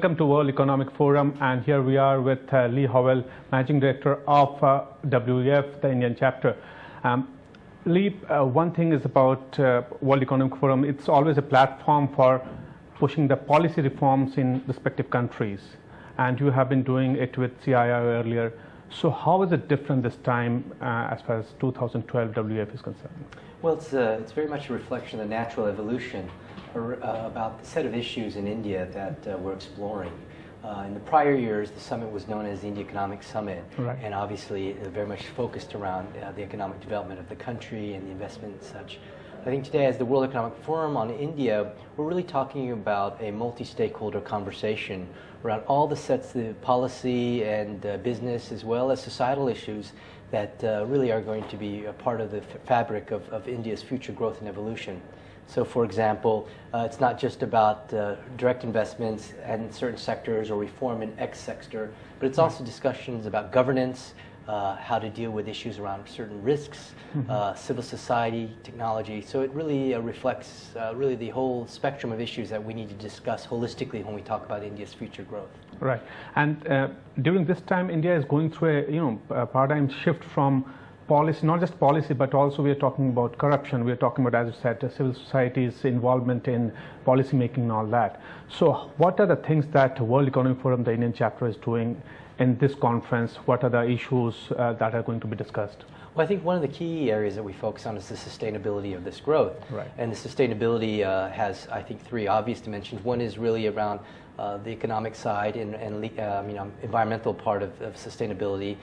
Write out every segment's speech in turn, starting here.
welcome to World Economic Forum, and here we are with Lee Howell, Managing Director of WEF, the Indian chapter. Lee, one thing is about World Economic Forum, it's always a platform for pushing the policy reforms in respective countries, and you have been doing it with CII earlier. So how is it different this time as far as 2012 WEF is concerned? Well, it's very much a reflection of the natural evolution about the set of issues in India that we're exploring. In the prior years, the summit was known as the India Economic Summit, right, and obviously very much focused around the economic development of the country and the investment and such. I think today, as the World Economic Forum on India, we're really talking about a multi-stakeholder conversation around all the sets of policy and business as well as societal issues that really are going to be a part of the fabric of India's future growth and evolution. So, for example, it's not just about direct investments in certain sectors or reform in X sector, but it's also discussions about governance, how to deal with issues around certain risks, civil society, technology. So it really reflects really the whole spectrum of issues that we need to discuss holistically when we talk about India's future growth. Right. And during this time, India is going through a paradigm shift from policy, not just policy, but also we are talking about corruption. We are talking about, as you said, civil society's involvement in policy making and all that. So what are the things that World Economic Forum, the Indian chapter, is doing in this conference? What are the issues that are going to be discussed? Well, I think one of the key areas that we focus on is the sustainability of this growth. Right. And the sustainability has, I think, three obvious dimensions. One is really around the economic side and environmental part of sustainability,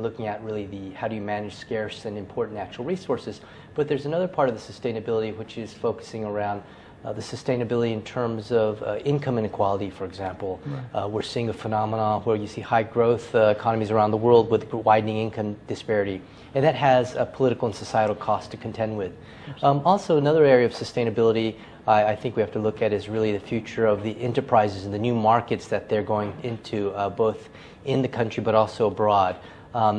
looking at really how do you manage scarce and important natural resources. But there's another part of the sustainability which is focusing around the sustainability in terms of income inequality, for example. Right. We're seeing a phenomenon where you see high growth economies around the world with widening income disparity. And that has a political and societal cost to contend with. Also, another area of sustainability I think we have to look at is really the future of the enterprises and the new markets that they're going into, both in the country but also abroad.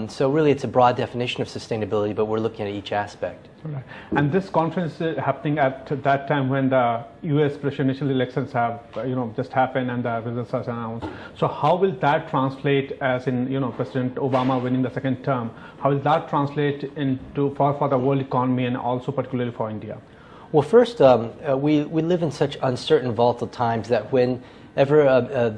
So really it's a broad definition of sustainability, but we're looking at each aspect. Right. And this conference is happening at that time when the U.S. presidential elections have just happened and the results are announced. So how will that translate, as in President Obama winning the second term, how will that translate into for the world economy and also particularly for India? Well, first, we live in such uncertain, volatile times that whenever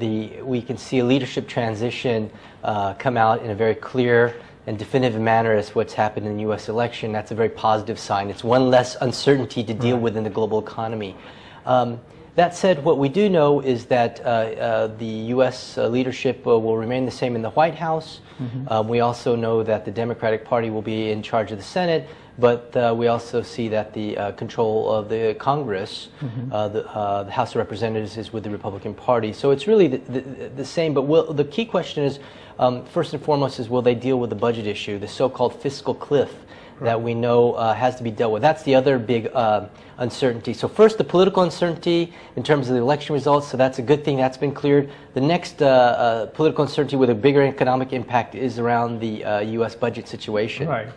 we can see a leadership transition come out in a very clear and definitive manner as what's happened in the U.S. election, that's a very positive sign. It's one less uncertainty to deal with in the global economy. That said, what we do know is that the U.S. leadership will remain the same in the White House. We also know that the Democratic Party will be in charge of the Senate, but we also see that the control of the Congress, the House of Representatives, is with the Republican Party. So it's really the same, but the key question is, first and foremost, is will they deal with the budget issue, the so-called fiscal cliff that we know has to be dealt with. That's the other big uncertainty. So first, the political uncertainty in terms of the election results, so that's a good thing, that's been cleared. The next political uncertainty with a bigger economic impact is around the U.S. budget situation. Right.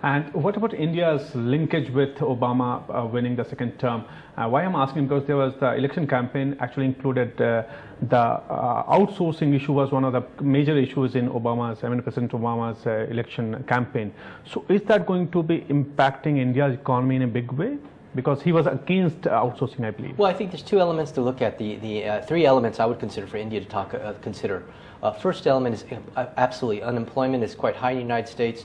And what about India's linkage with Obama winning the second term? Why I'm asking, because there was the election campaign actually included the outsourcing issue was one of the major issues in President Obama's election campaign. So is that going to be impacting India's economy in a big way? Because he was against outsourcing, I believe. Well, I think there's two elements to look at. The three elements I would consider for India to consider. First element is absolutely unemployment is quite high in the United States.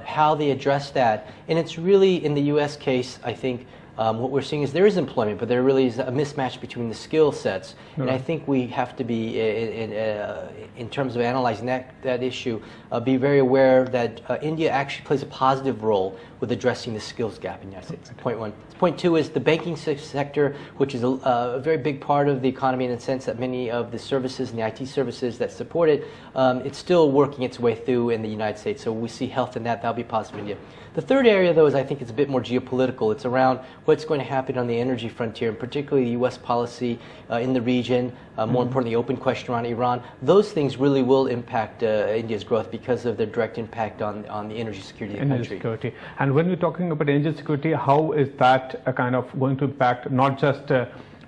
How they address that, and it's really in the U.S. case, I think what we're seeing is there is employment, but there really is a mismatch between the skill sets. Right. And I think we have to be, in terms of analyzing that issue, be very aware that India actually plays a positive role with addressing the skills gap in the United States. Point one. Point two is the banking sector, which is a very big part of the economy in the sense that many of the services and the IT services that support it, it's still working its way through in the United States. So we see health in that. That'll be positive in India. The third area, though, is I think it's a bit more geopolitical. It's around what's going to happen on the energy frontier, and particularly the U.S. policy in the region, more importantly, the open question around Iran. Those things really will impact India's growth because of their direct impact on the energy security of the country. Security. And when we're talking about energy security, how is that kind of going to impact not just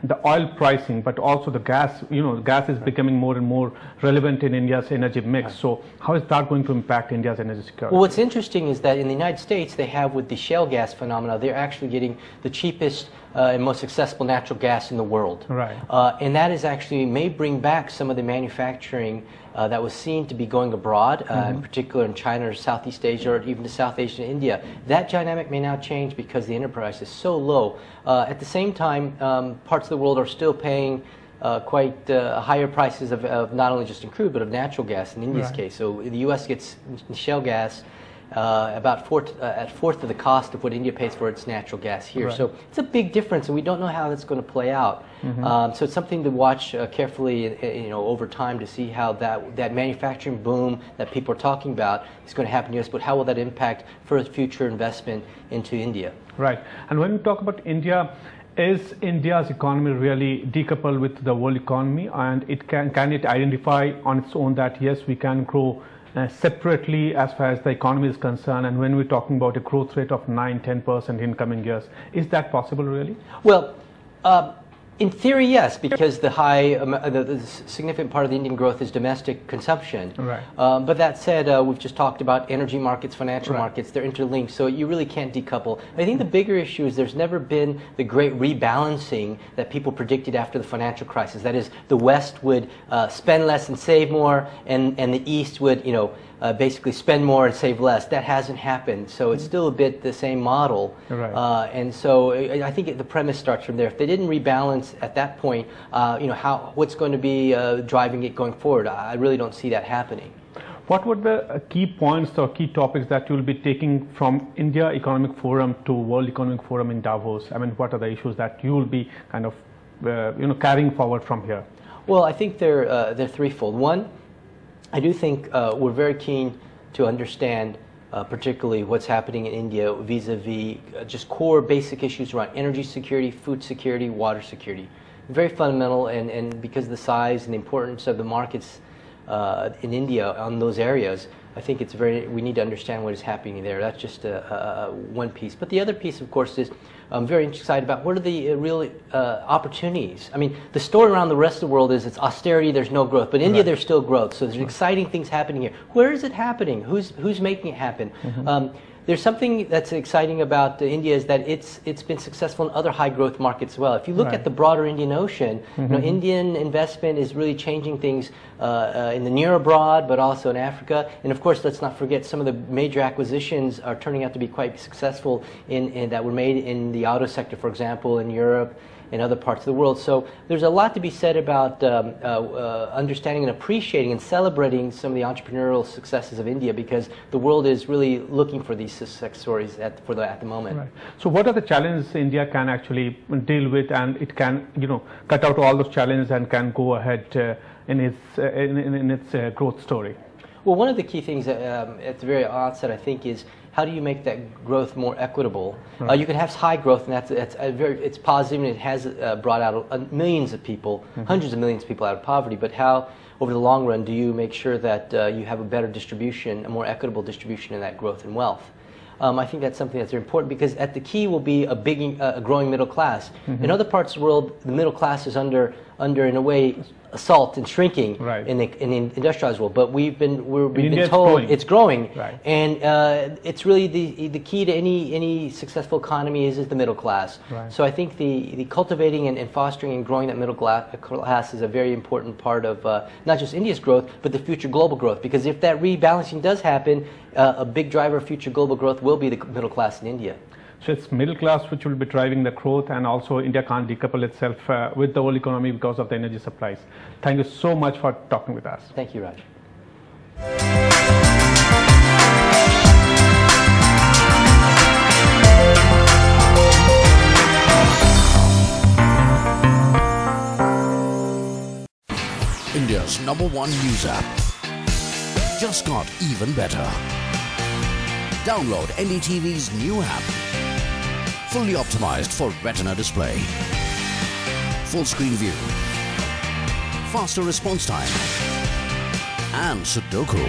the oil pricing, but also the gas, gas is becoming more and more relevant in India's energy mix. So how is that going to impact India's energy security? Well, what's interesting is that in the United States, they have with the shale gas phenomena, they're actually getting the cheapest and most accessible natural gas in the world. Right. And that is actually may bring back some of the manufacturing that was seen to be going abroad, in particular in China or Southeast Asia or even to South Asia and India. That dynamic may now change because the enterprise is so low. At the same time, parts of the world are still paying quite higher prices of not only just in crude but of natural gas in India's case. So the U.S. gets shale gas about at fourth of the cost of what India pays for its natural gas here. Right. So it's a big difference, and we don't know how that's going to play out. So it's something to watch carefully, over time to see how that manufacturing boom that people are talking about is going to happen in the U.S. But how will that impact for future investment into India? Right. And when we talk about India, is India's economy really decoupled with the world economy, and can it identify on its own that yes, we can grow separately as far as the economy is concerned? And when we're talking about a growth rate of 9-10% in coming years, is that possible really? Well, in theory, yes, because the significant part of the Indian growth is domestic consumption. Right. But that said, we've just talked about energy markets, financial markets. They're interlinked, so you really can't decouple. I think the bigger issue is there's never been the great rebalancing that people predicted after the financial crisis. That is, the West would spend less and save more, and the East would, basically spend more and save less. That hasn't happened, so it's still a bit the same model. Right. And so I think the premise starts from there. If they didn't rebalance at that point, what's going to be driving it going forward? I really don't see that happening. What were the key points or key topics that you will be taking from India Economic Forum to World Economic Forum in Davos? I mean, what are the issues that you will be kind of carrying forward from here? Well, I think they're threefold. One, I do think we're very keen to understand particularly what's happening in India vis-a-vis just core basic issues around energy security, food security, water security. Very fundamental, and because of the size and the importance of the markets in India on those areas, I think we need to understand what is happening there. That's just one piece. But the other piece, of course, is I'm very excited about what are the real opportunities. I mean, the story around the rest of the world is it's austerity, there's no growth. But in India, there's still growth. So there's exciting things happening here. Where is it happening? Who's making it happen? There's something that's exciting about India is that it's been successful in other high growth markets as well. If you look at the broader Indian Ocean, Indian investment is really changing things in the near abroad, but also in Africa. And of course, let's not forget some of the major acquisitions are turning out to be quite successful that were made in the auto sector, for example, in Europe and other parts of the world. So there's a lot to be said about understanding and appreciating and celebrating some of the entrepreneurial successes of India, because the world is really looking for these success stories at the moment. Right. So what are the challenges India can actually deal with, and it can cut out all those challenges and can go ahead in its growth story? Well, one of the key things at the very outset, I think, is how do you make that growth more equitable? Right. You can have high growth, and it's positive, and it has brought out millions of people, hundreds of millions of people out of poverty. But how, over the long run, do you make sure that you have a better distribution, a more equitable distribution of that growth and wealth? I think that's something that's very important, because at the key will be a growing middle class. In other parts of the world, the middle class is under in a way assault and shrinking in the industrialized world, but we've been told it's growing, and it's really the key to any successful economy is the middle class. So I think the cultivating and fostering and growing that middle class is a very important part of not just India's growth, but the future global growth, because if that rebalancing does happen, a big driver of future global growth will be the middle class in India. So it's middle class which will be driving the growth, and also India can't decouple itself with the world economy because of the energy supplies. Thank you so much for talking with us. Thank you, Raj. India's #1 news app just got even better. Download NDTV's new app. Fully optimized for retina display, full screen view, faster response time, and Sudoku.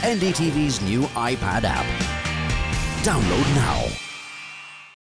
NDTV's new iPad app. Download now.